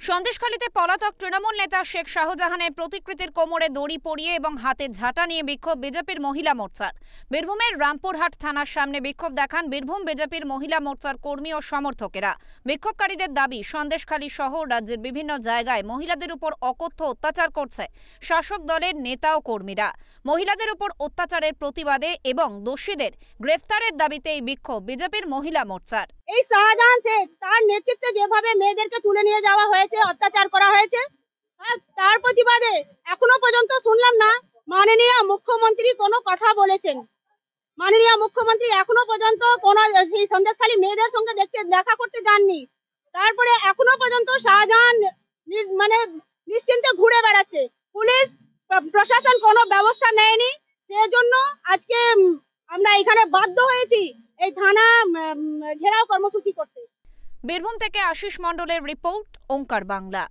সন্দেশখালীতে পলাতক তৃণমূল নেতা শেখ শাহজাহানের প্রতিকৃতির কোমরে দড়ি পরিয়ে এবং হাতে ঝাঁটা নিয়ে বিক্ষোভ বিজেপির মহিলা মোর্চার। বীরভূমের রামপুরহাট থানার সামনে বিক্ষোভ দেখান বীরভূম বিজেপির মহিলা মোর্চার কর্মী ও সমর্থকেরা। বিক্ষোভকারীদের দাবি, সন্দেশখালী সহ রাজ্যের বিভিন্ন জায়গায় মহিলাদের উপর অকথ্য অত্যাচার করছে শাসক দলের নেতা ও কর্মীরা। মহিলাদের উপর অত্যাচারের প্রতিবাদে এবং দোষীদের গ্রেফতারের দাবিতে এই বিক্ষোভ বিজেপির মহিলা মোর্চার। এই শাহজাহান শেখ তার নেতৃত্বে যেভাবে মেয়েদেরকে তুলে নিয়ে যাওয়া হয়েছে, অত্যাচার করা হয়েছে, তার প্রতিবাদে এখনো পর্যন্ত শুনলাম না মাননীয় মুখ্যমন্ত্রী কোনো কথা বলেছেন। মাননীয় মুখ্যমন্ত্রী এখনো পর্যন্ত কোনো সেই সন্দেশখালী মেয়েদের সঙ্গে দেখা করতে যাননি। তারপরে এখনো পর্যন্ত শাহজাহান মানে নিশ্চিন্তে ঘুরে বেড়াচ্ছে। পুলিশ প্রশাসন কোনো ব্যবস্থা নেয়নি। সেজন্য আজকে আমরা এখানে বাধ্য হয়েছি এই থানা ঘেরাও কর্মসূচি করতে। বীরভূম থেকে আশিস মণ্ডলের রিপোর্ট, ওঙ্কার বাংলা।